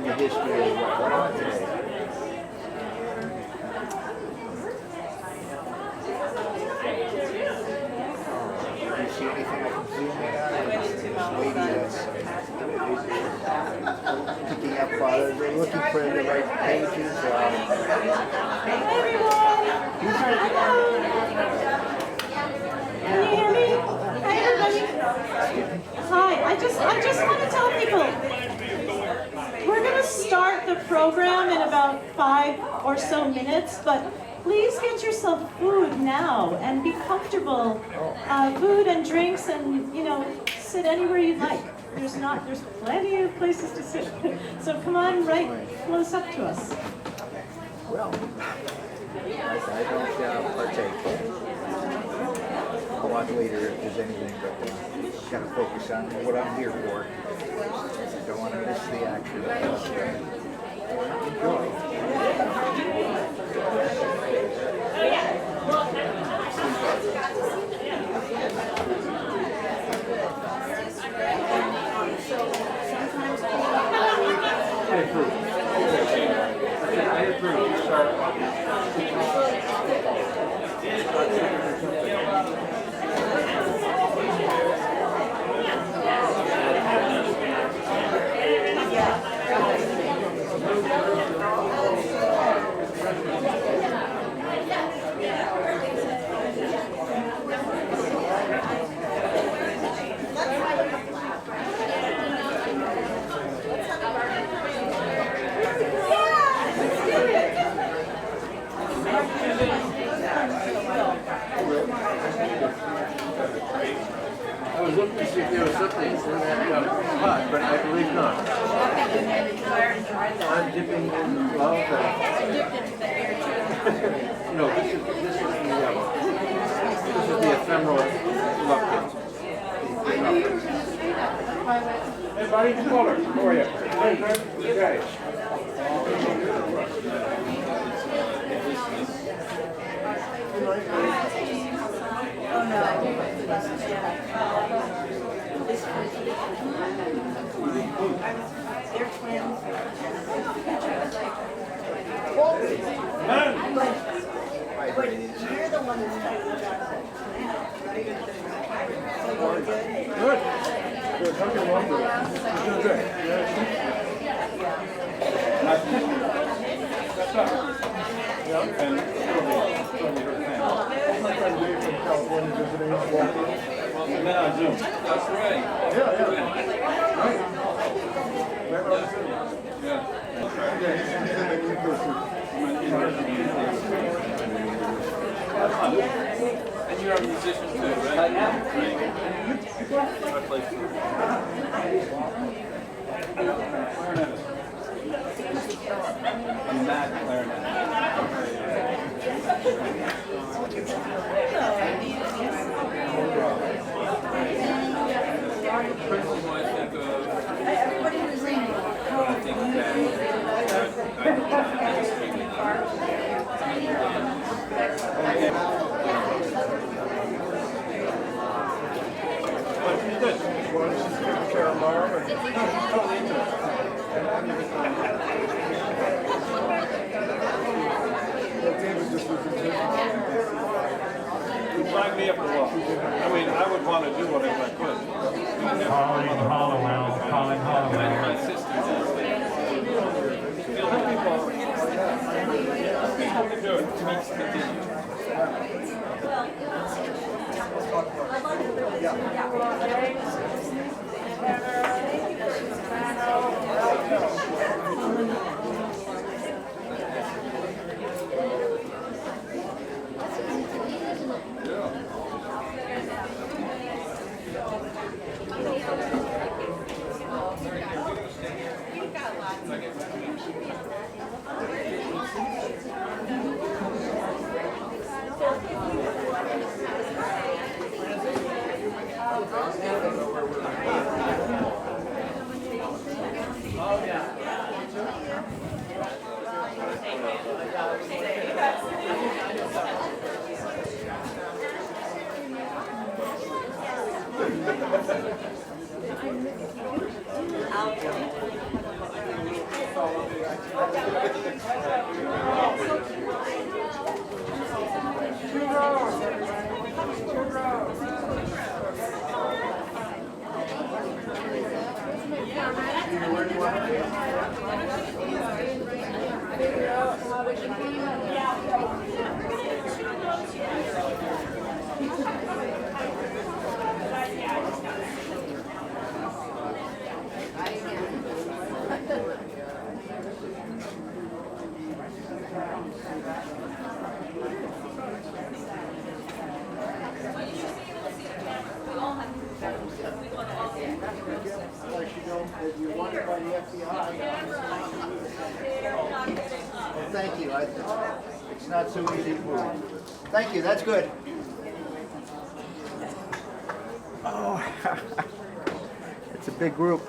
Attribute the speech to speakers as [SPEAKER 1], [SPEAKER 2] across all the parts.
[SPEAKER 1] to the history of what went on today. Do you see anything I can zoom in on? This lady that's picking up, they're looking for the right pages.
[SPEAKER 2] Hi everyone! Hello! Can you hear me? Hi everybody! Hi, I just want to tell people, we're going to start the program in about 5 or so minutes, but please get yourself food now and be comfortable. Food and drinks, and sit anywhere you'd like. There's plenty of places to sit. So come on right close up to us.
[SPEAKER 1] Well, I don't partake. I'll watch later if there's anything, but gotta focus on what I'm here for. Don't want to miss the action. Enjoy. I approve. I was looking to see if there was something in that pot, but I believe not. I'm dipping in well, no, this is the ephemeral luck. Hey buddy, Fuller, how are you? Okay.
[SPEAKER 2] Oh no. They're twins. But you're the one that's
[SPEAKER 1] Good. Good. Nothing wrong with it. You're good. That's up. Yeah, and my friend Dave from California visiting us. We met on Zoom. That's right. Yeah. Right. Yeah.
[SPEAKER 3] And you're a musician too, right? I am. I play flute. I'm mad clarinet. Principal I think of
[SPEAKER 2] everybody was reading.
[SPEAKER 3] when I think of that.
[SPEAKER 1] Good. Well, she's taking care of Mara. Totally into it. David just was
[SPEAKER 3] Sign me up for what? I mean, I would want to do whatever I could.
[SPEAKER 4] Calling Hallowell.
[SPEAKER 3] My sister does. People can do it. Meets continue.
[SPEAKER 1] Well, thank you. It's not so easy to move. Thank you. That's good. Oh, it's a big group.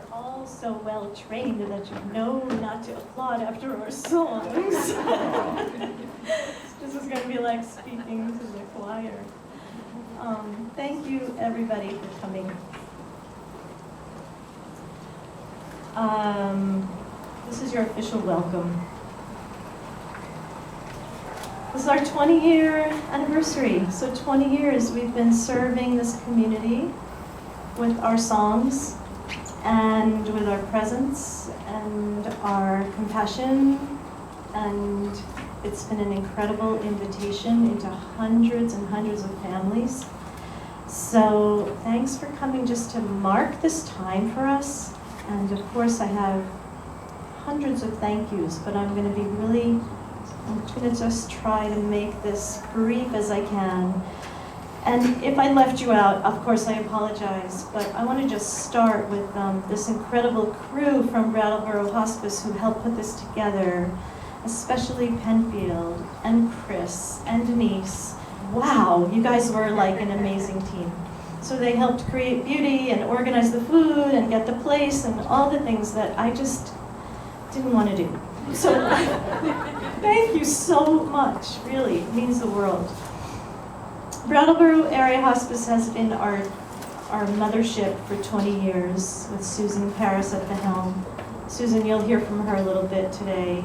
[SPEAKER 2] All so well trained that you know not to applaud after our songs. This is going to be like speaking to the choir. Thank you, everybody, for coming. This is your official welcome. This is our 20-year anniversary. So 20 years we've been serving this community with our songs, and with our presence and our compassion, and it's been an incredible invitation into hundreds and hundreds of families. So thanks for coming just to mark this time for us. And of course I have hundreds of thank yous, but I'm going to just try to make this brief as I can. And if I left you out, of course I apologize, but I want to just start with this incredible crew from Brattleboro Hospice who helped put this together, especially Penfield and Chris and Denise. Wow, you guys were like an amazing team. So they helped create beauty and organize the food and get the place and all the things that I just didn't want to do. So thank you so much, really, it means the world. Brattleboro Area Hospice has been our mothership for 20 years with Susan Paris at the helm. Susan, you'll hear from her a little bit today.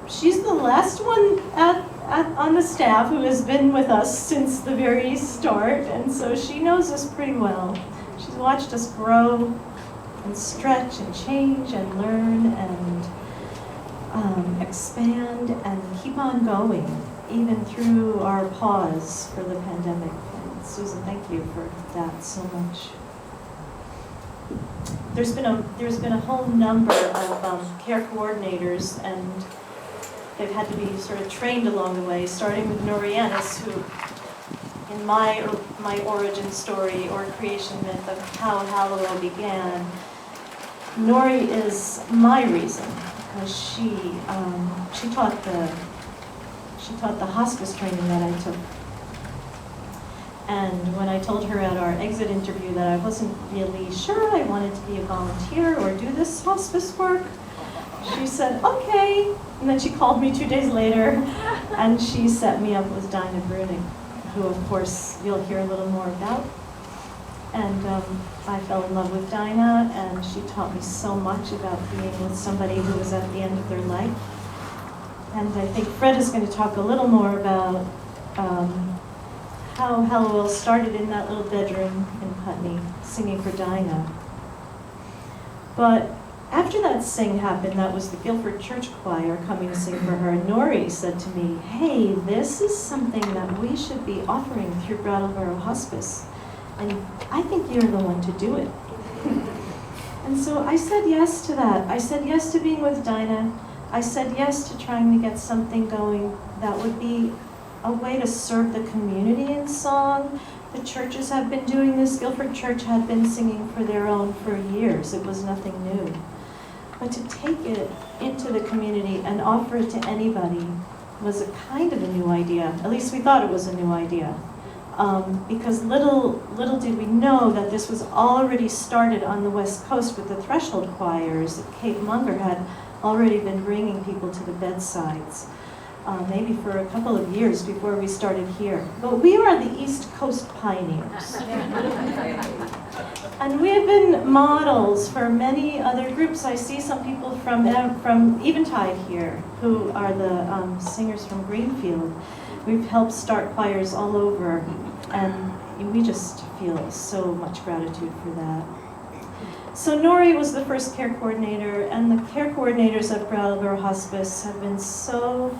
[SPEAKER 2] She's the last one on the staff who has been with us since the very start, and so she knows us pretty well. She's watched us grow and stretch and change and learn and expand and keep on going, even through our pause for the pandemic. And Susan, thank you for that so much. There's been a whole number of care coordinators, and they've had to be sort of trained along the way, starting with Norianis, who, in my origin story or creation myth of how Hallowell began, Nori is my reason, because she taught the hospice training that I took. And when I told her at our exit interview that I wasn't really sure I wanted to be a volunteer or do this hospice work, she said, okay. And then she called me 2 days later, and she set me up with Dinah Bruning, who of course you'll hear a little more about. And I fell in love with Dinah, and she taught me so much about being with somebody who was at the end of their life. And I think Fred is going to talk a little more about how Hallowell started in that little bedroom in Putney, singing for Dinah. But after that sing happened, that was the Guilford Church Choir coming to sing for her, Nori said to me, hey, this is something that we should be offering through Brattleboro Hospice, and I think you're the one to do it. And so I said yes to that. I said yes to being with Dinah. I said yes to trying to get something going that would be a way to serve the community in song. The churches have been doing this. Guilford Church had been singing for their own for years. It was nothing new. But to take it into the community and offer it to anybody was a kind of a new idea. At least we thought it was a new idea. Because little did we know that this was already started on the West Coast with the threshold choirs. Kate Munger had already been bringing people to the bedsides. Maybe for a couple of years before we started here. But we are the East Coast pioneers. And we have been models for many other groups. I see some people from Eventide here who are the singers from Greenfield. We've helped start choirs all over, and we just feel so much gratitude for that. So Nori was the first care coordinator, and the care coordinators at Brattleboro Hospice have been so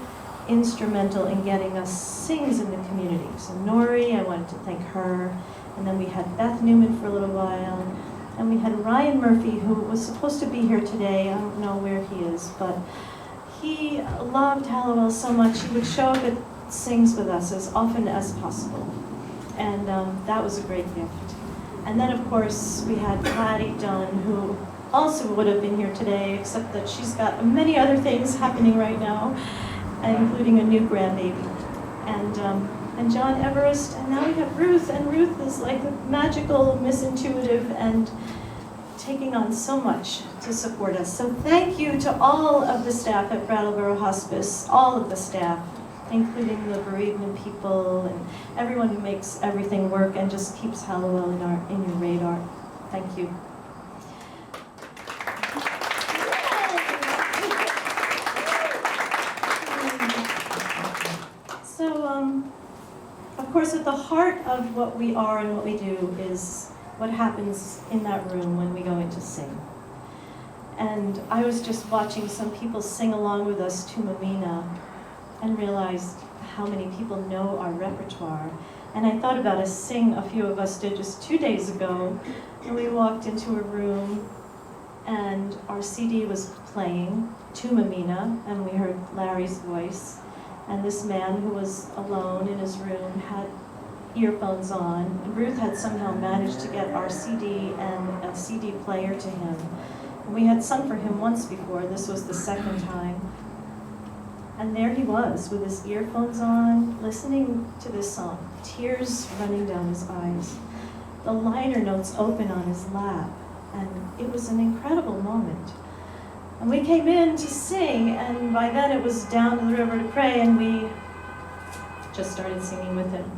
[SPEAKER 2] instrumental in getting us sings in the community. So Nori, I wanted to thank her, and then we had Beth Newman for a little while, and we had Ryan Murphy, who was supposed to be here today. I don't know where he is, but he loved Hallowell so much he would show up at sings with us as often as possible, and that was a great gift. And then of course we had Patty Dunn, who also would have been here today, except that she's got many other things happening right now, including a new grandbaby, and John Everest, and now we have Ruth, and Ruth is like a magical, Miss Intuitive, and taking on so much to support us. So thank you to all of the staff at Brattleboro Hospice, all of the staff, including the bereavement people and everyone who makes everything work and just keeps Hallowell in your radar. Thank you. Of course, at the heart of what we are and what we do is what happens in that room when we go in to sing. And I was just watching some people sing along with us to Mamina and realized how many people know our repertoire. And I thought about a sing a few of us did just 2 days ago, and we walked into a room and our CD was playing to Mamina, and we heard Larry's voice. And this man who was alone in his room had earphones on. And Ruth had somehow managed to get our CD and a CD player to him. And we had sung for him once before. This was the second time. And there he was with his earphones on, listening to this song, tears running down his eyes, the liner notes open on his lap. And it was an incredible moment. And we came in to sing, and by then it was Down to the River to Pray, and we just started singing with him.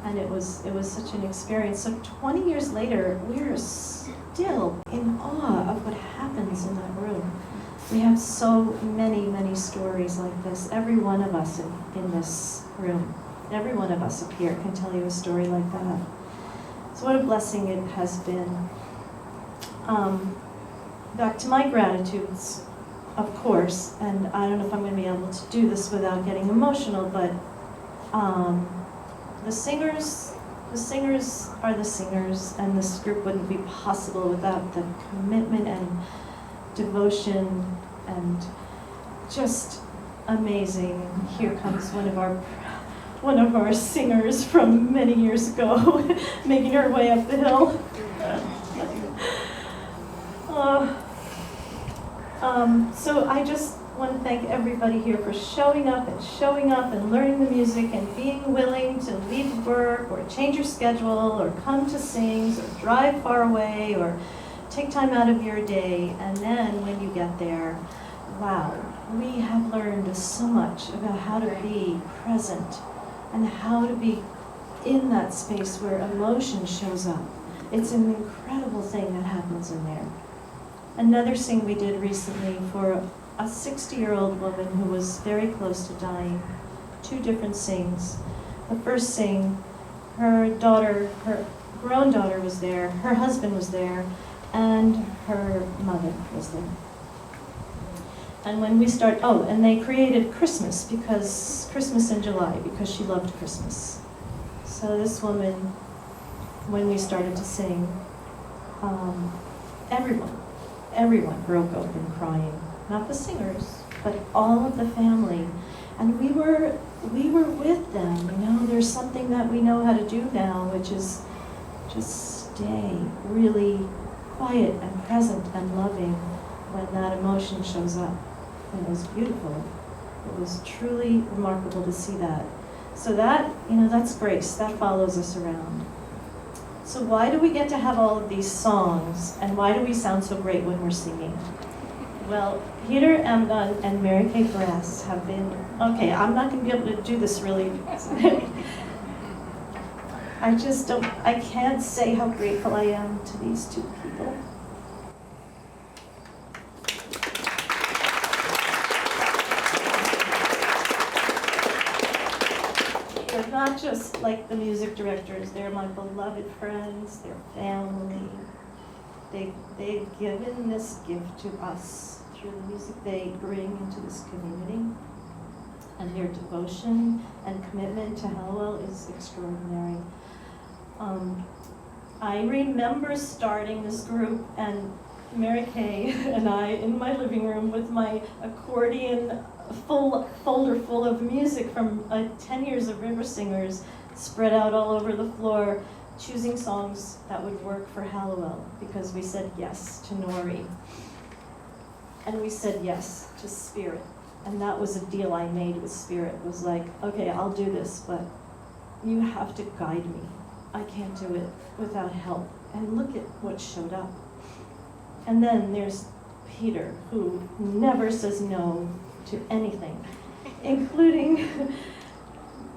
[SPEAKER 2] And it was such an experience. So 20 years later, we're still in awe of what happened have so many stories like this. Every one of us in this room, every one of us up here can tell you a story like that. So what a blessing it has been. Back to my gratitudes, of course, and I don't know if I'm going to be able to do this without getting emotional, but the singers are the singers, and this group wouldn't be possible without the commitment and devotion and just amazing. Here comes one of our singers from many years ago, making her way up the hill. So I just want to thank everybody here for showing up and learning the music and being willing to leave work or change your schedule or come to sings or drive far away or take time out of your day. And then when you get there, wow, we have learned so much about how to be present and how to be in that space where emotion shows up. It's an incredible thing that happens in there. Another sing we did recently for a 60-year-old woman who was very close to dying. 2 different sings. The first sing, her grown daughter was there, her husband was there, and her mother was there. And when we and they created Christmas in July, because she loved Christmas. So this woman, when we started to sing, everyone broke open crying. Not the singers, but all of the family. And we were with them, There's something that we know how to do now, which is just stay really quiet and present and loving when that emotion shows up. And it was beautiful. It was truly remarkable to see that. So that, that's grace. That follows us around. So why do we get to have all of these songs, and why do we sound so great when we're singing? Well, Peter Amdon and Mary Kay Brass have been, I'm not going to be able to do this really. I can't say how grateful I am to these 2 people. They're not just like the music directors, they're my beloved friends, they're family. They've given this gift to us through the music they bring into this community. And their devotion and commitment to Hallowell is extraordinary. I remember starting this group and Mary Kay and I in my living room with my accordion folder full of music from 10 years of river singers spread out all over the floor, choosing songs that would work for Hallowell, because we said yes to Nori. And we said yes to Spirit. And that was a deal I made with Spirit. It was like, okay, I'll do this, but you have to guide me. I can't do it without help. And look at what showed up. And then there's Peter, who never says no to anything, including,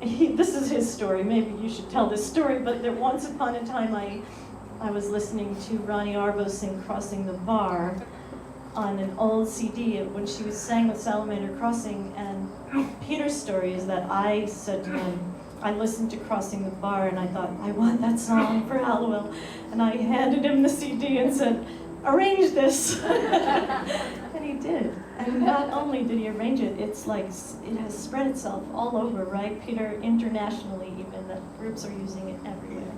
[SPEAKER 2] this is his story, maybe you should tell this story, but there once upon a time I was listening to Ronnie Arbo sing Crossing the Bar on an old CD when she was sang with Salamander Crossing, and Peter's story is that I said to him, I listened to Crossing the Bar and I thought, I want that song for Hallowell, and I handed him the CD and said, arrange this. And he did. And not only did he arrange it, it's like it has spread itself all over, right? Peter, internationally even, that groups are using it everywhere.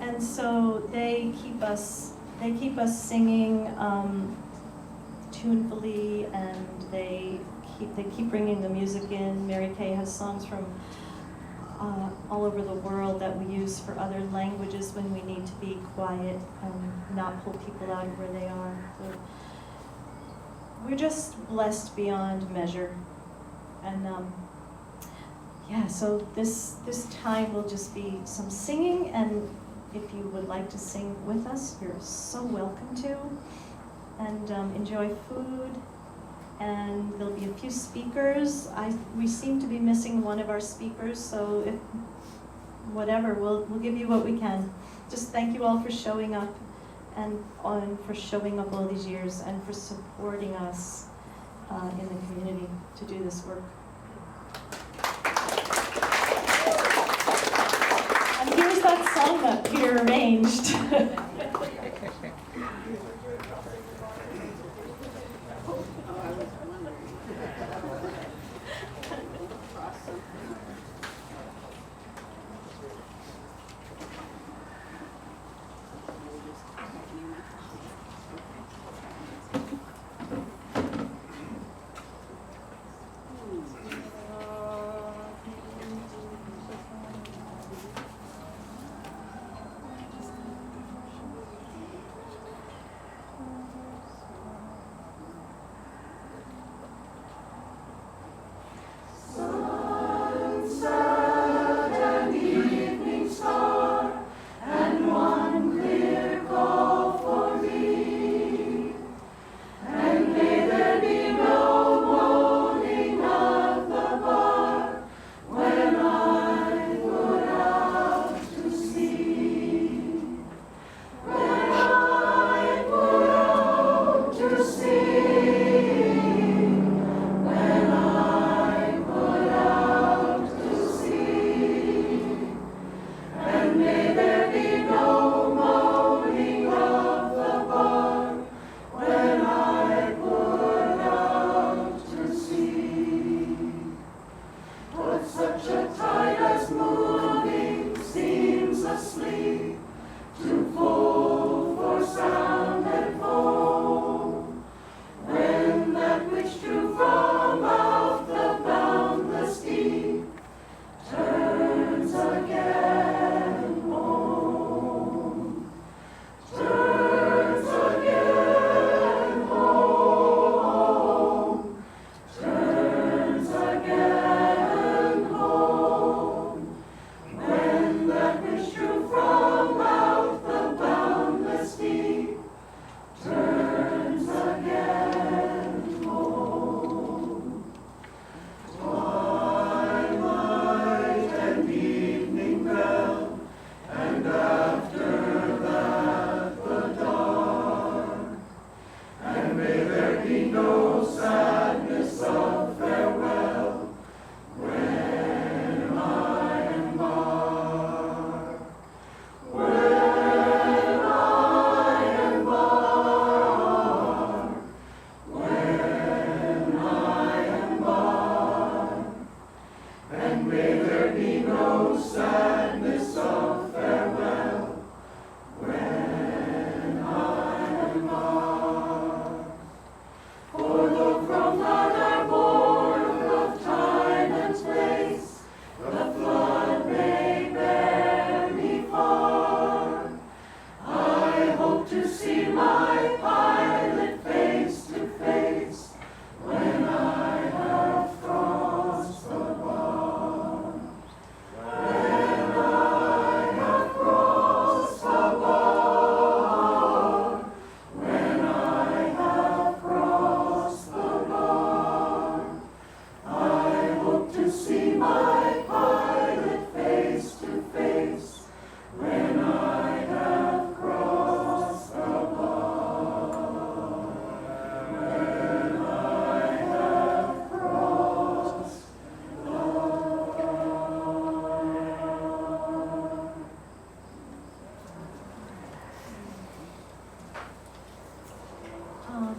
[SPEAKER 2] And so they keep us singing tunefully, and they keep bringing the music in. Mary Kay has songs from all over the world that we use for other languages when we need to be quiet and not pull people out of where they are. So we're just blessed beyond measure. And so this time will just be some singing, and if you would like to sing with us, you're so welcome to. And enjoy food. And there'll be a few speakers. We seem to be missing one of our speakers, so we'll give you what we can. Just thank you all for showing up, and for showing up all these years and for supporting us in the community to do this work. And here's that song that Peter arranged.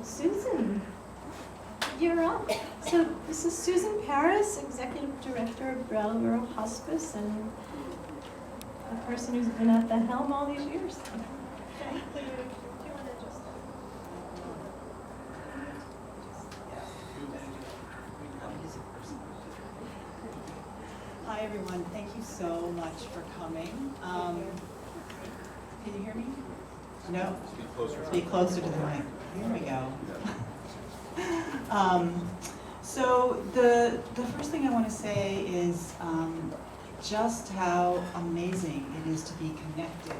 [SPEAKER 2] Susan, you're up. So this is Susan Paris, Executive Director of Brattleboro Hospice, and a person who's been at the helm all these years. Thank you. Do you want to just...
[SPEAKER 5] Hi everyone, thank you so much for coming. Can you hear me? No? Speak closer to the mic. Here we go. So the first thing I want to say is just how amazing it is to be connected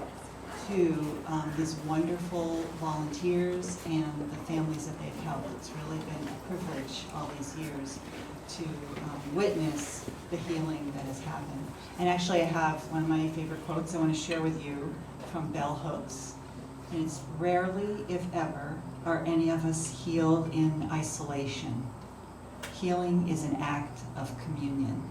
[SPEAKER 5] to these wonderful volunteers and the families that they've helped. It's really been a privilege all these years to witness the healing that has happened. And actually I have one of my favorite quotes I want to share with you from Bell Hooks. And it's rarely, if ever, are any of us healed in isolation. Healing is an act of communion.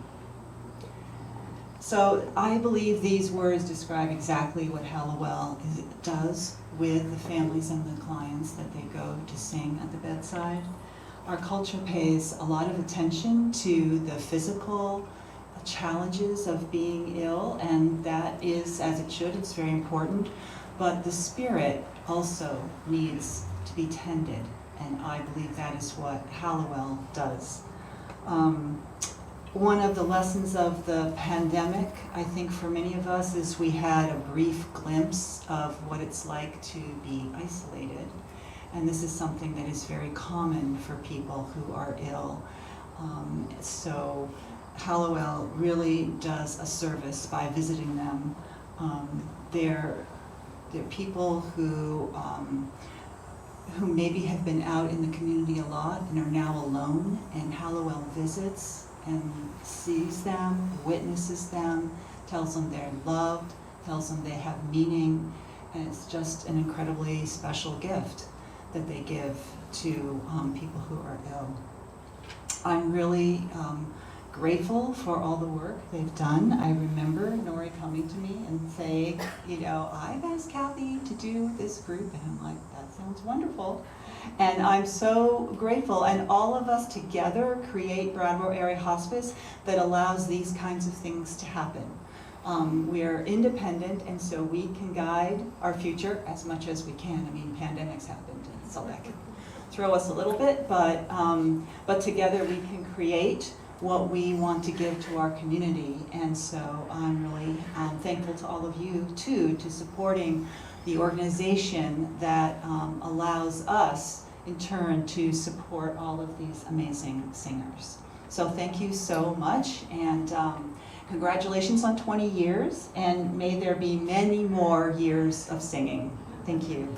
[SPEAKER 5] So I believe these words describe exactly what Hallowell does with the families and the clients that they go to sing at the bedside. Our culture pays a lot of attention to the physical challenges of being ill, and that is, as it should, it's very important. But the spirit also needs to be tended, and I believe that is what Hallowell does. One of the lessons of the pandemic, I think for many of us, is we had a brief glimpse of what it's like to be isolated. And this is something that is very common for people who are ill. So Hallowell really does a service by visiting them. They're people who maybe have been out in the community a lot and are now alone, and Hallowell visits and sees them, witnesses them, tells them they're loved, tells them they have meaning, and it's just an incredibly special gift that they give to people who are ill. I'm really grateful for all the work they've done. I remember Nori coming to me and saying, I've asked Kathy to do this group, and I'm like, that sounds wonderful. And I'm so grateful, and all of us together create Brattleboro Area Hospice that allows these kinds of things to happen. We are independent, and so we can guide our future as much as we can. I mean, pandemics happened, and so that can throw us a little bit, but together we can create what we want to give to our community. And so I'm really thankful to all of you too, to supporting the organization that allows us in turn to support all of these amazing singers. So thank you so much, and congratulations on 20 years, and may there be many more years of singing. Thank you.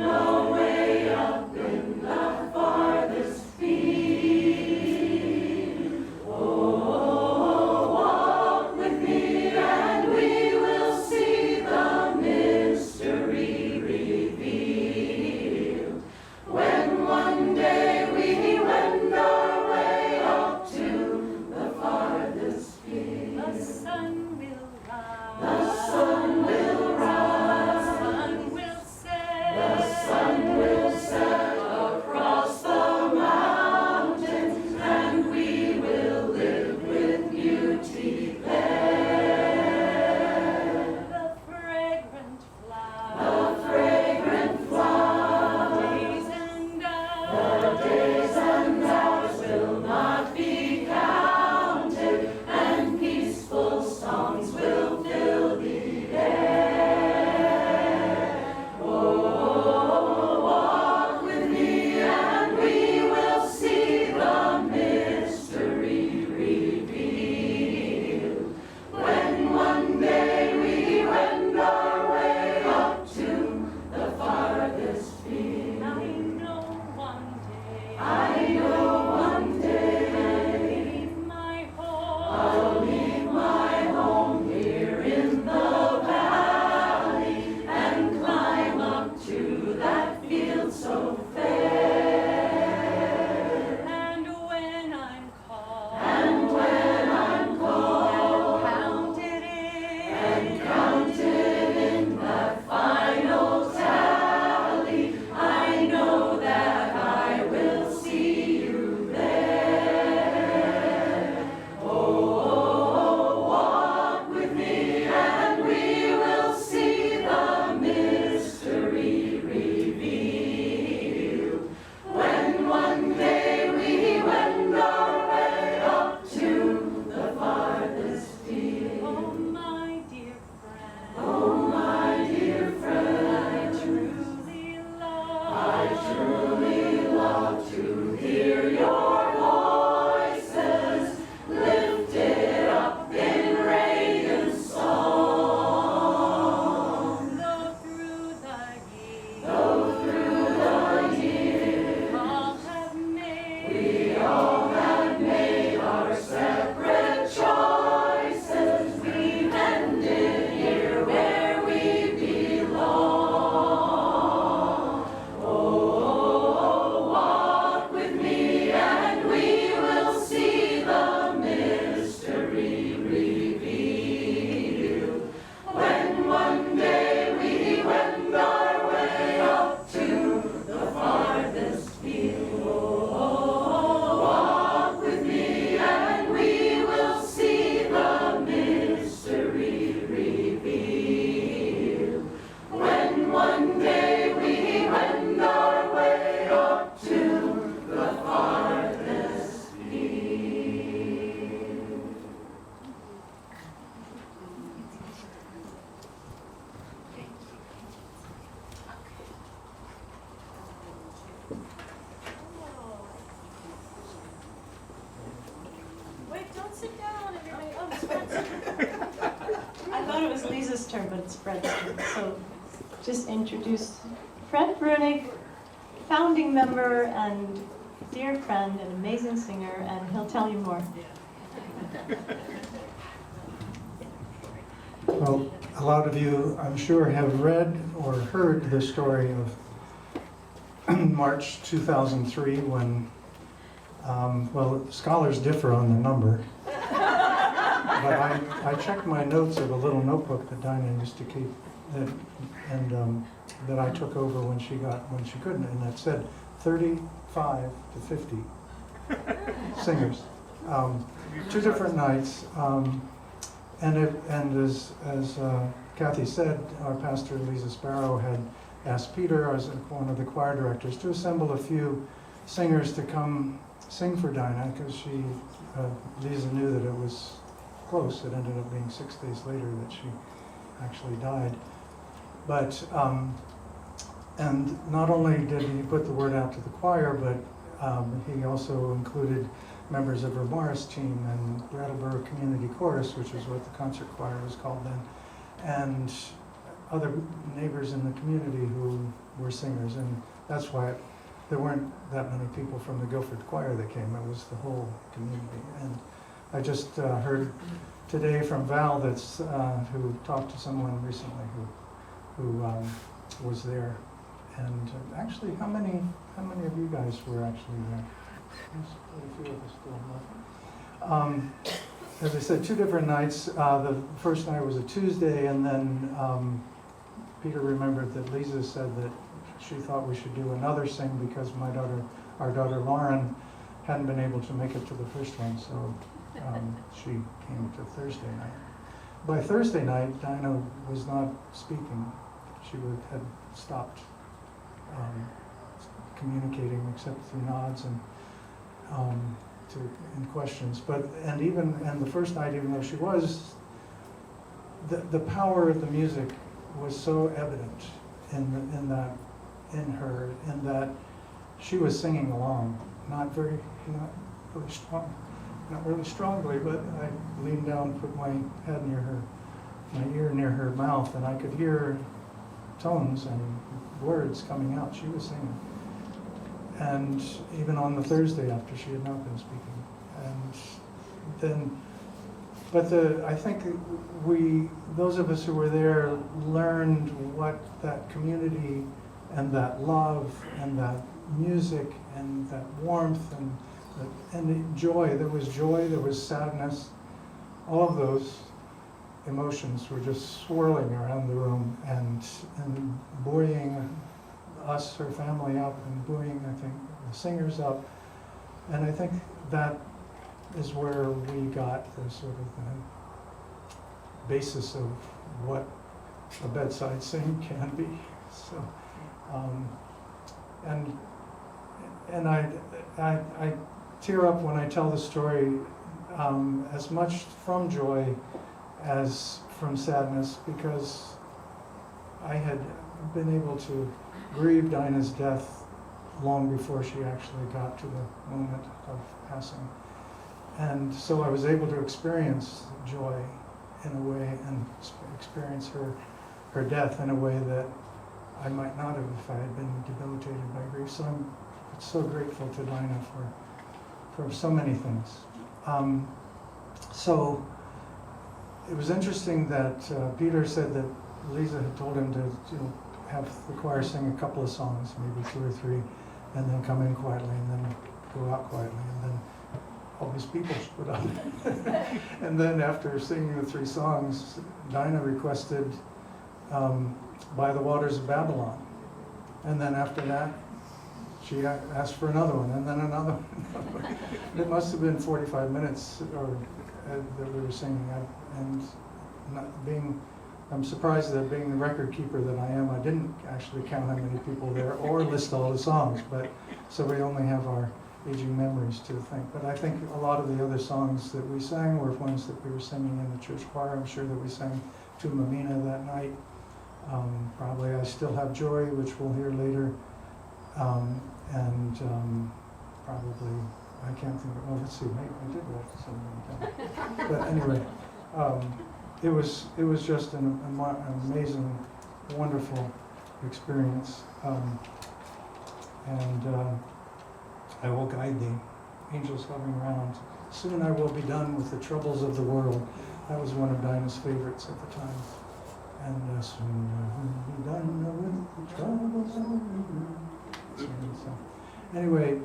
[SPEAKER 6] Away.
[SPEAKER 2] it spreads to. So just introduce Fred Brunig, founding member and dear friend and amazing singer, and he'll tell you more.
[SPEAKER 6] Well, a lot of you, I'm sure, have read or heard the story of March 2003 when, well, scholars differ on the number. But I checked my notes of a little notebook that Dinah used to keep, that I took over when she couldn't, and that said 35 to 50 singers. 2 different nights. And as Kathy said, our pastor Lisa Sparrow had asked Peter, as one of the choir directors, to assemble a few singers to come sing for Dinah, because Lisa knew that it was close. It ended up being 6 days later that she actually died. But and not only did he put the word out to the choir, but he also included members of her Morris team and Brattleboro Community Chorus, which is what the concert choir was called then, and other neighbors in the community who were singers. And that's why there weren't that many people from the Guilford choir that came. It was the whole community. And I just heard today from Val who talked to someone recently who was there. And actually, how many of you guys were actually there? There's quite a few of us still left. As I said, 2 different nights. The first night was a Tuesday, and then Peter remembered that Lisa said that she thought we should do another sing because our daughter Lauren, hadn't been able to make it to the first one, so she came to Thursday night. By Thursday night, Dinah was not speaking. She had stopped communicating except through nods and in questions. And the first night, even though she was, the power of the music was so evident in her, in that she was singing along, not really strongly, but I leaned down, put my head near my ear near her mouth, and I could hear tones and words coming out. She was singing. And even on the Thursday after she had not been speaking. And then, I think those of us who were there learned what that community and that love and that music and that warmth and the joy. There was joy, there was sadness. All of those emotions were just swirling around the room and buoying us, her family, up, and buoying, I think, the singers up. And I think that is where we got the sort of the basis of what a bedside sing can be. So, and I tear up when I tell the story, as much from joy as from sadness, because I had been able to grieve Dinah's death long before she actually got to the moment of passing. And so I was able to experience joy in a way, and experience her death in a way that I might not have if I had been debilitated by grief. So I'm so grateful to Dinah for so many things. So it was interesting that Peter said that Lisa had told him to have the choir sing a couple of songs, maybe 2 or 3, and then come in quietly, and then go out quietly, and then all these people stood up. And then after singing the 3 songs, Dinah requested By the Waters of Babylon. And then after that, she asked for another one, and then another one. It must have been 45 minutes that we were singing. I'm surprised that being the record keeper that I am, I didn't actually count how many people there or list all the songs, but so we only have our aging memories to think. But I think a lot of the other songs that we sang were ones that we were singing in the church choir. I'm sure that we sang to Mamina that night. Probably I Still Have Joy, which we'll hear later. Probably, I can't think of, let's see, maybe I did write something down. But anyway, it was just an amazing, wonderful experience. I will guide the angels hovering around. Soon I will be done with the troubles of the world. That was one of Dinah's favorites at the time. And soon I will be done with the troubles of the world. So, anyway,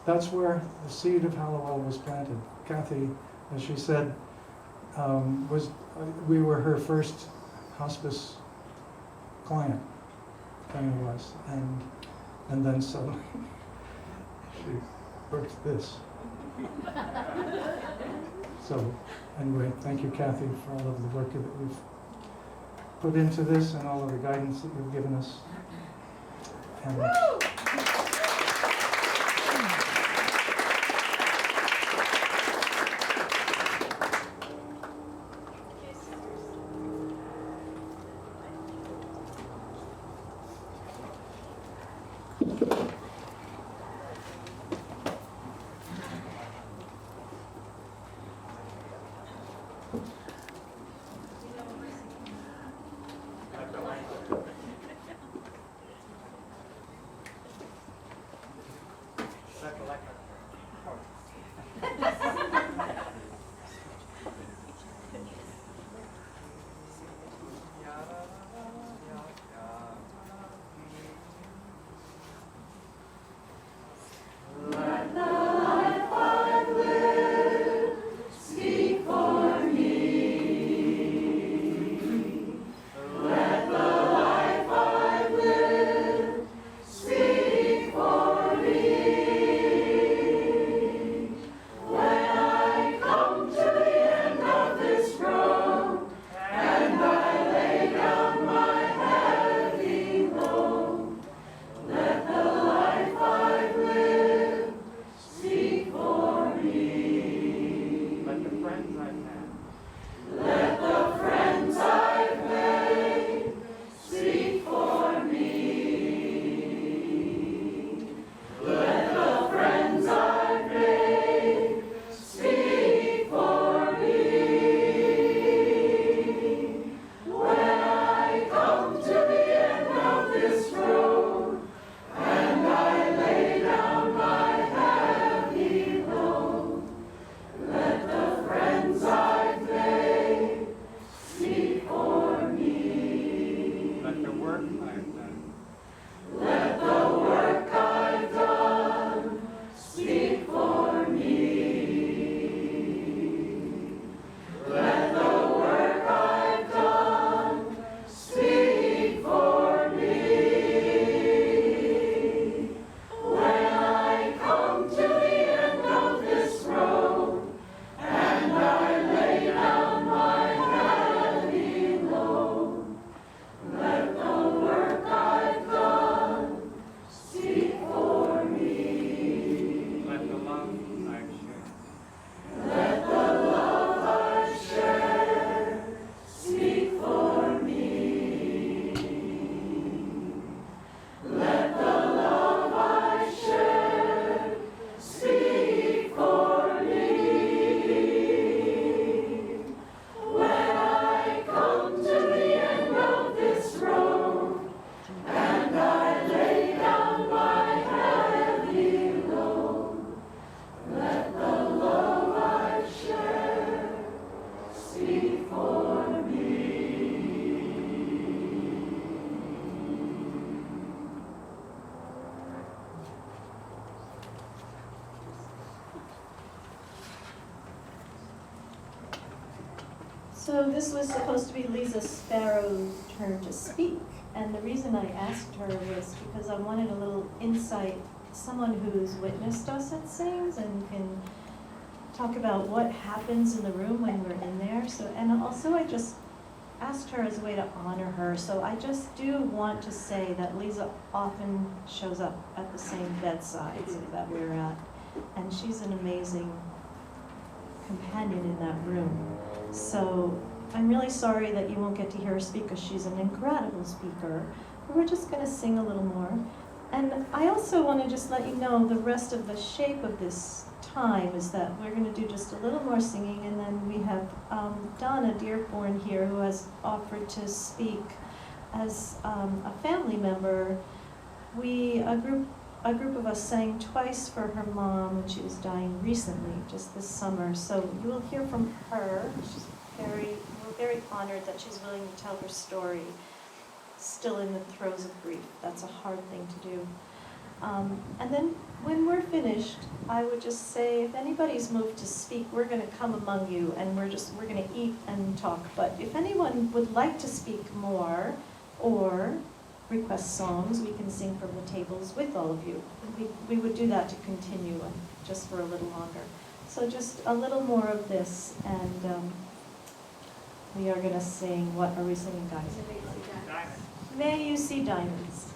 [SPEAKER 6] that's where the seed of Hallowell was planted. Kathy, as she said, we were her first hospice client, kind of was, and then suddenly she worked this. So anyway, thank you, Kathy, for all of the work that we've put into this and all of the guidance that you've given us. And
[SPEAKER 2] So this was supposed to be Lisa Sparrow's turn to speak, and the reason I asked her was because I wanted a little insight, someone who's witnessed us at Sings and can talk about what happens in the room when we're in there. So, and also I just asked her as a way to honor her. So I just do want to say that Lisa often shows up at the same bedsides that we're at, and she's an amazing companion in that room. So I'm really sorry that you won't get to hear her speak because she's an incredible speaker. But we're just going to sing a little more. And I also want to just let you know the rest of the shape of this time is that we're going to do just a little more singing, and then we have Donna Dearborn here who has offered to speak as a family member. A group of us sang twice for her mom when she was dying recently, just this summer. So you will hear from her. We're very honored that she's willing to tell her story, still in the throes of grief. That's a hard thing to do. And then when we're finished, I would just say, if anybody's moved to speak, we're going to come among you, and we're going to eat and talk. But if anyone would like to speak more or request songs, we can sing from the tables with all of you. We would do that to continue just for a little longer. So just a little more of this, and we are going to sing. What are we singing, guys? May you see diamonds.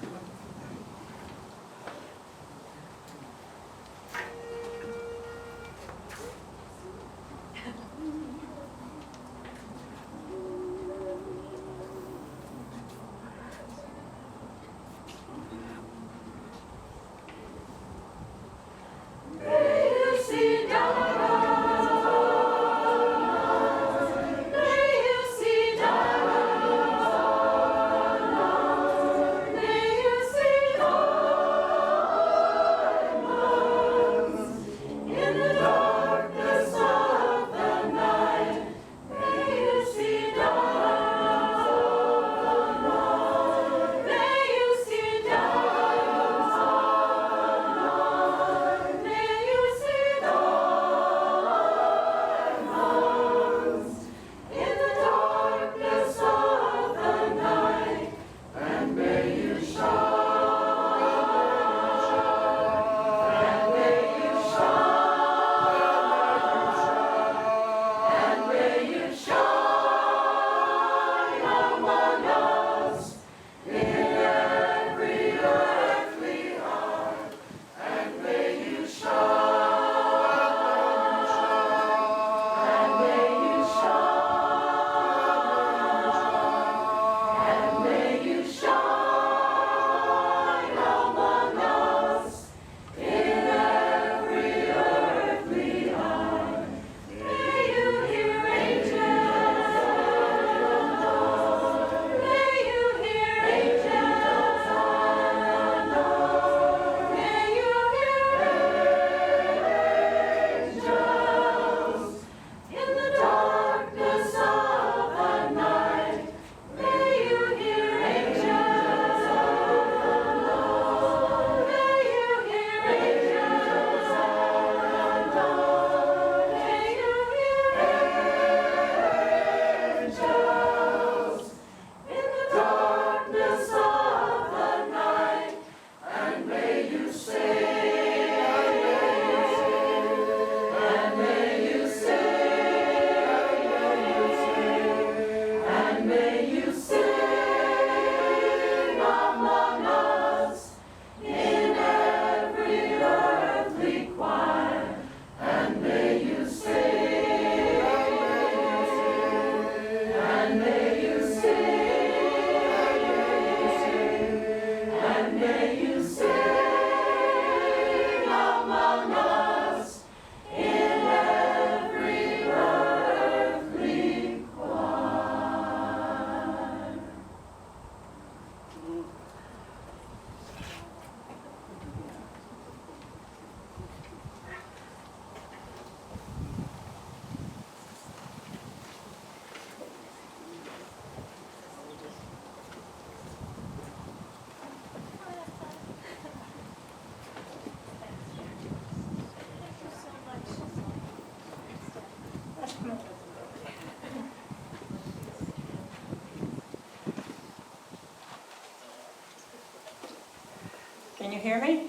[SPEAKER 7] Can you hear me?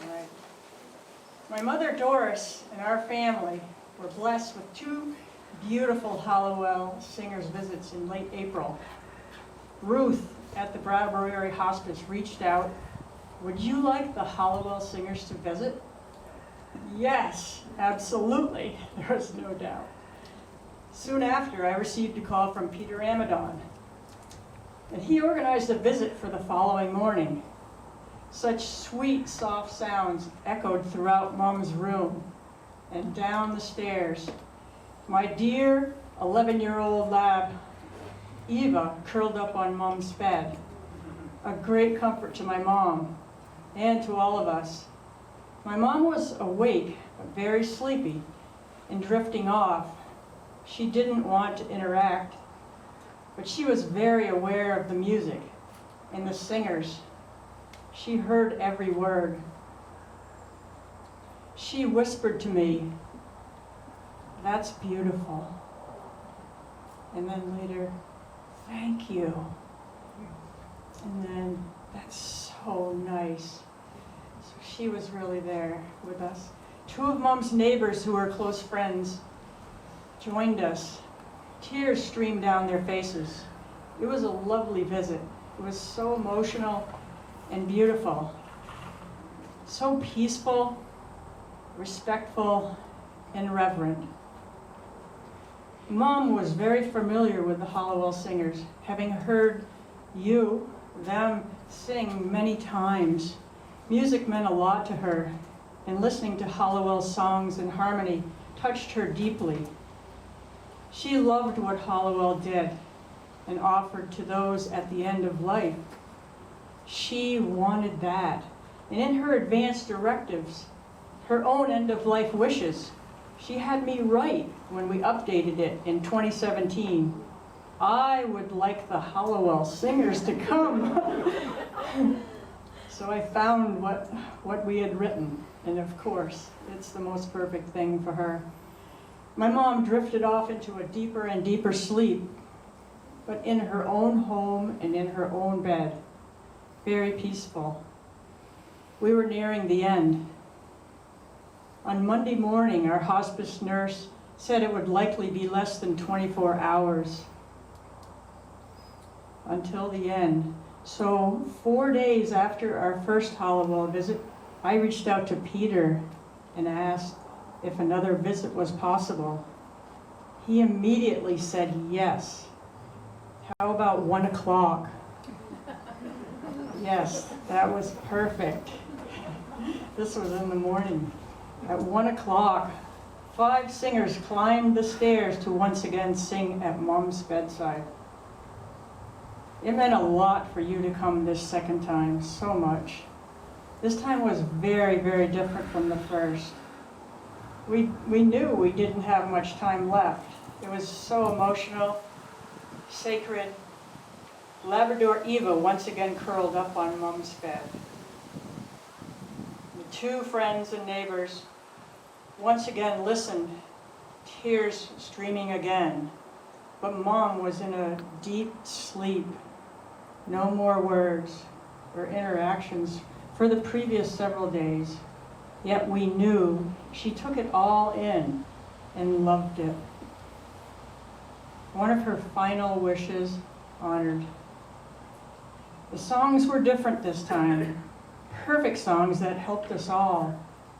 [SPEAKER 7] Right. My mother Doris and our family were blessed with two beautiful Hallowell singers' visits in late April. Ruth at the Brattleboro Area Hospice reached out, "Would you like the Hallowell singers to visit?" Yes, absolutely, there was no doubt. Soon after, I received a call from Peter Amadon, and he organized a visit for the following morning. Such sweet, soft sounds echoed throughout Mom's room and down the stairs. My dear 11-year-old lab, Eva, curled up on Mom's bed. A great comfort to my mom and to all of us. My mom was awake, but very sleepy and drifting off. She didn't want to interact, but she was very aware of the music and the singers. She heard every word. She whispered to me, "That's beautiful." And then later, "Thank you." And then, "That's so nice." So she was really there with us. Two of Mom's neighbors who were close friends joined us. Tears streamed down their faces. It was a lovely visit. It was so emotional and beautiful. So peaceful, respectful, and reverent. Mom was very familiar with the Hallowell singers, having heard them sing many times. Music meant a lot to her, and listening to Hallowell's songs in harmony touched her deeply. She loved what Hallowell did and offered to those at the end of life. She wanted that. And in her advance directives, her own end-of-life wishes, she had me write when we updated it in 2017. I would like the Hallowell singers to come. So I found what we had written, and of course, it's the most perfect thing for her. My mom drifted off into a deeper and deeper sleep, but in her own home and in her own bed, very peaceful. We were nearing the end. On Monday morning, our hospice nurse said it would likely be less than 24 hours until the end. So 4 days after our first Hallowell visit, I reached out to Peter and asked if another visit was possible. He immediately said yes. How about 1 o'clock? Yes, that was perfect. This was in the morning. At 1 o'clock, 5 singers climbed the stairs to once again sing at Mom's bedside. It meant a lot for you to come this second time, so much. This time was very, very different from the first. We knew we didn't have much time left. It was so emotional, sacred. Labrador Eva once again curled up on Mom's bed. The 2 friends and neighbors once again listened, tears streaming again. But Mom was in a deep sleep. No more words or interactions for the previous several days. Yet we knew she took it all in and loved it. One of her final wishes honored. The songs were different this time. Perfect songs that helped us all.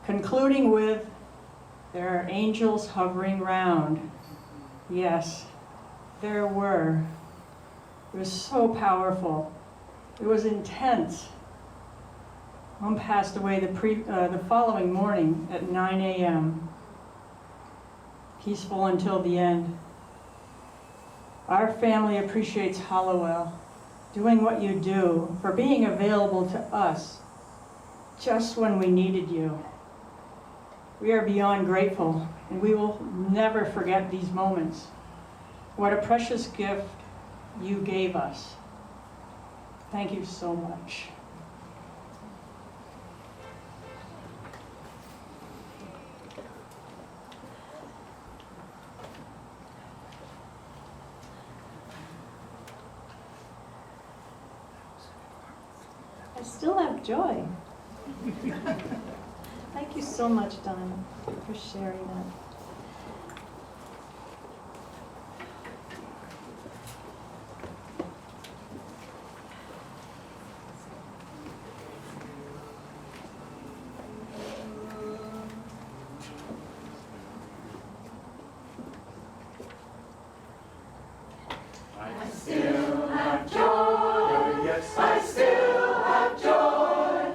[SPEAKER 7] Concluding with, "There are angels hovering round." Yes, there were. It was so powerful. It was intense. Mom passed away the following morning at 9 a.m. Peaceful until the end. Our family appreciates Hallowell, doing what you do, for being available to us just when we needed you. We are beyond grateful, and we will never forget these moments. What a precious gift you gave us. Thank you so much.
[SPEAKER 2] I still have joy. Thank you so much, Donna, for sharing that.
[SPEAKER 8] I still have joy. Yes, I still have joy.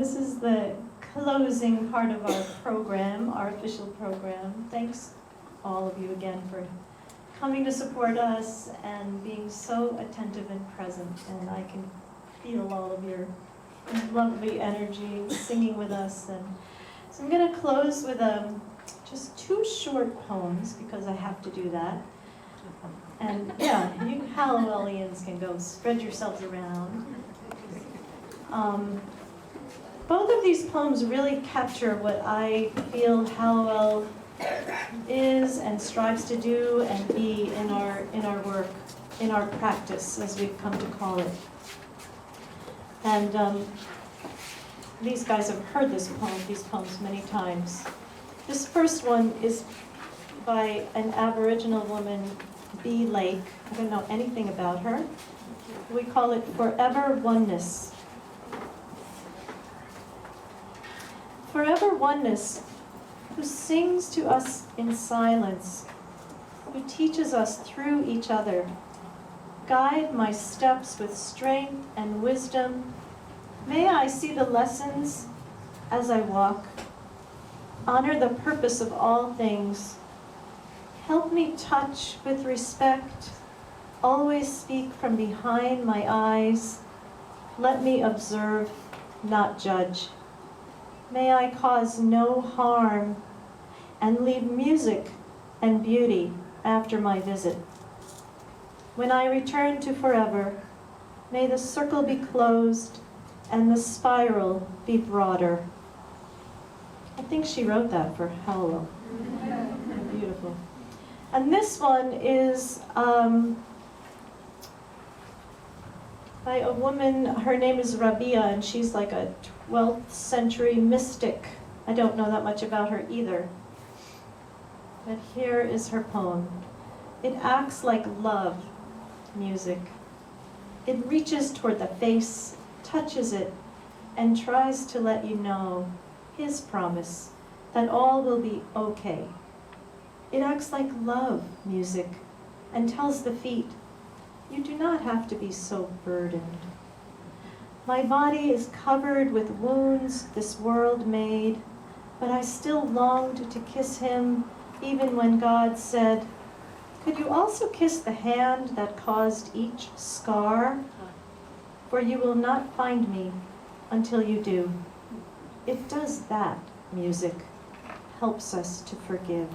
[SPEAKER 2] this is the closing part of our program, our official program. Thanks all of you again for coming to support us and being so attentive and present. And I can feel all of your lovely energy singing with us. And so I'm going to close with just 2 short poems because I have to do that. And yeah, you Hallowellians can go spread yourselves around. Both of these poems really capture what I feel Hallowell is and strives to do and be in our work, in our practice, as we've come to call it. And these guys have heard these poems many times. This first one is by an Aboriginal woman, B. Lake. I don't know anything about her. We call it Forever Oneness. Forever Oneness, who sings to us in silence, who teaches us through each other. Guide my steps with strength and wisdom. May I see the lessons as I walk. Honor the purpose of all things. Help me touch with respect. Always speak from behind my eyes. Let me observe, not judge. May I cause no harm and leave music and beauty after my visit. When I return to forever, may the circle be closed and the spiral be broader. I think she wrote that for Hallowell. Beautiful. And this one is by a woman, her name is Rabia, and she's like a 12th century mystic. I don't know that much about her either. But here is her poem. It acts like love music. It reaches toward the face, touches it, and tries to let you know his promise that all will be okay. It acts like love music and tells the feet, you do not have to be so burdened. My body is covered with wounds this world made, but I still longed to kiss him even when God said, could you also kiss the hand that caused each scar? For you will not find me until you do. It does that, music, helps us to forgive.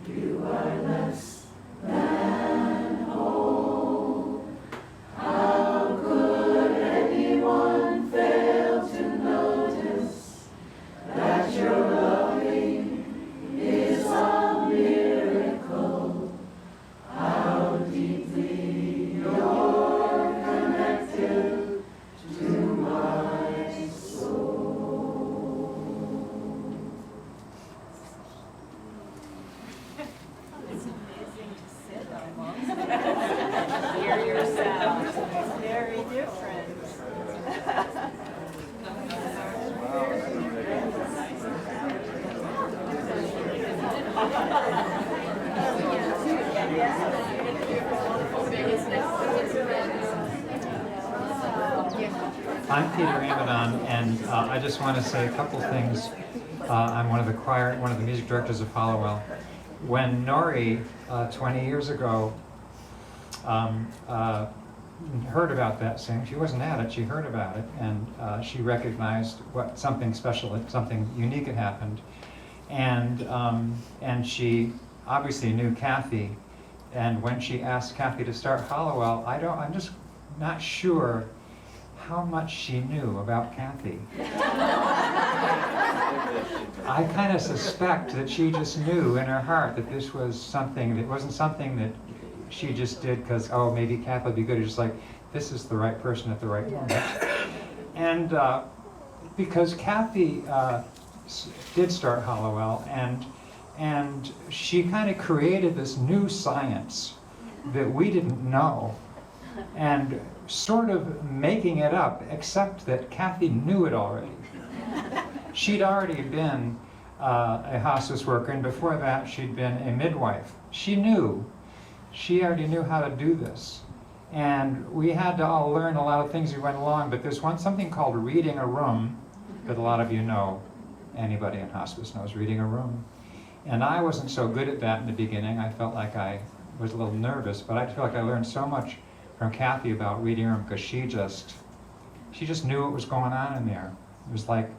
[SPEAKER 8] You are less I'm Peter Amadon, and I just want to say a couple things. I'm one of the music directors of Hallowell. When Nori, 20 years ago, heard about that sing, she wasn't at it, she heard about it, and she recognized something special, something unique had happened. And she obviously knew Kathy, and when she asked Kathy to start Hallowell, I'm just not sure how much she knew about Kathy. I kind of suspect that she just knew in her heart that this was something that wasn't something that she just did because, oh, maybe Kathy would be good. It's just like, this is the right person at the right moment. And because Kathy did start Hallowell, and she kind of created this new science that we didn't know, and sort of making it up, except that Kathy knew it already. She'd already been a hospice worker, and before that she'd been a midwife. She already knew how to do this. And we had to all learn a lot of things as we went along, but there's something called reading a room that a lot of you know. Anybody in hospice knows reading a room. And I wasn't so good at that in the beginning. I felt like I was a little nervous, but I feel like I learned so much from Kathy about reading a room because she just knew what was going on in there. It was like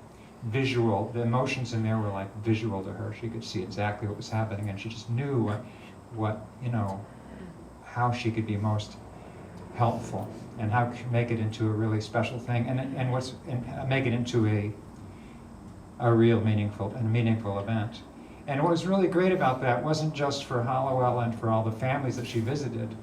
[SPEAKER 8] visual. The emotions in there were like visual to her. She could see exactly what was happening, and she just knew how she could be most helpful and how to make it into a really special thing, and make it into a real meaningful event. And what was really great about that wasn't just for Hallowell and for all the families that she visited.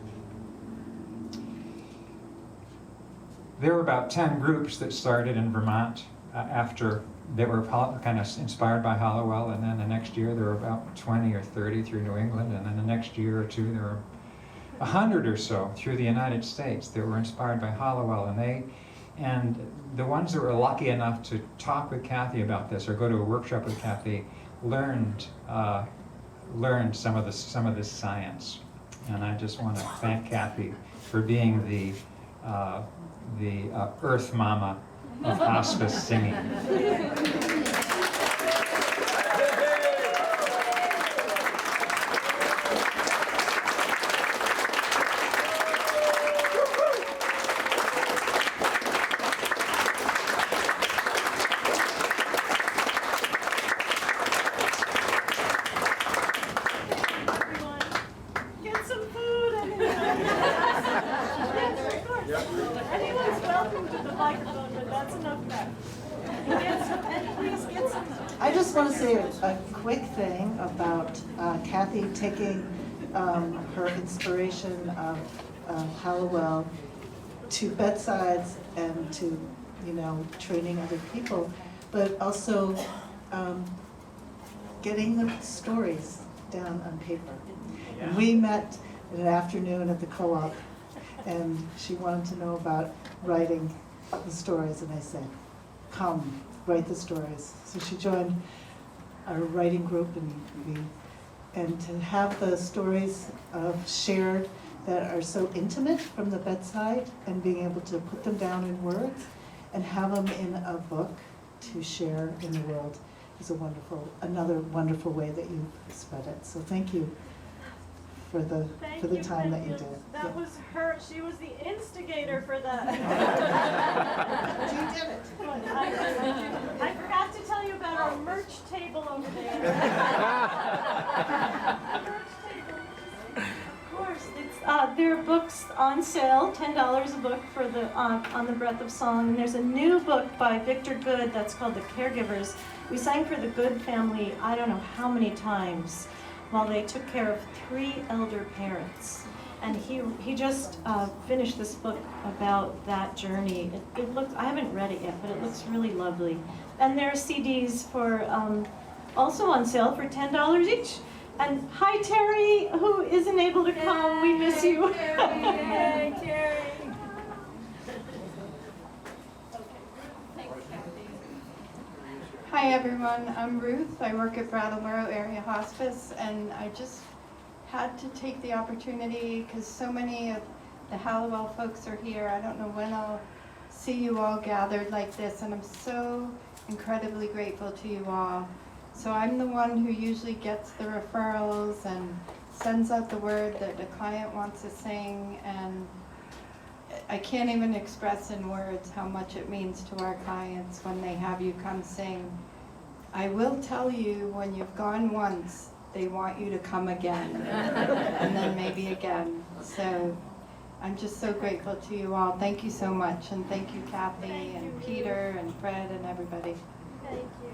[SPEAKER 8] There were about 10 groups that started in Vermont after they were kind of inspired by Hallowell, and then the next year there were about 20 or 30 through New England, and then the next year or two there were 100 or so through the United States that were inspired by Hallowell, and the ones that were lucky enough to talk with Kathy about this or go to a workshop with Kathy learned some of this science. And I just want to thank Kathy for being the Earth Mama of hospice singing.
[SPEAKER 2] Get some food and yes, of course. Anyone's welcome to the microphone, but that's enough now. And please get some.
[SPEAKER 9] I just want to say a quick thing about Kathy taking her inspiration of Hallowell to bedsides and to, training other people, but also getting the stories down on paper. And we met in an afternoon at the co-op, and she wanted to know about writing the stories, and I said, come, write the stories. So she joined our writing group, and to have the stories shared that are so intimate from the bedside, and being able to put them down in words and have them in a book to share in the world is another wonderful way that you spread it. So thank you for the time that you did.
[SPEAKER 2] That was her. She was the instigator for that.
[SPEAKER 9] You did it.
[SPEAKER 2] I forgot to tell you about our merch table over there. Merch table. Of course, there are books on sale, $10 a book for on the Breath of Song. And there's a new book by Victor Good that's called The Caregivers. We sang for the Good family I don't know how many times while they took care of 3 elder parents. And he just finished this book about that journey. It looks, I haven't read it yet, but it looks really lovely. And there are CDs for also on sale for $10 each. And hi Terry, who isn't able to come, we miss you. Yay, Terry.
[SPEAKER 10] Hi everyone, I'm Ruth. I work at Brattleboro Area Hospice, and I just had to take the opportunity because so many of the Hallowell folks are here. I don't know when I'll see you all gathered like this, and I'm so incredibly grateful to you all. So I'm the one who usually gets the referrals and sends out the word that a client wants to sing, and I can't even express in words how much it means to our clients when they have you come sing. I will tell you, when you've gone once, they want you to come again, and then maybe again. So I'm just so grateful to you all. Thank you so much, and thank you, Kathy, and Peter, and Fred, and everybody.
[SPEAKER 2] Thank you.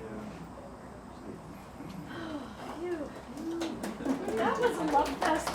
[SPEAKER 2] That was a love fest.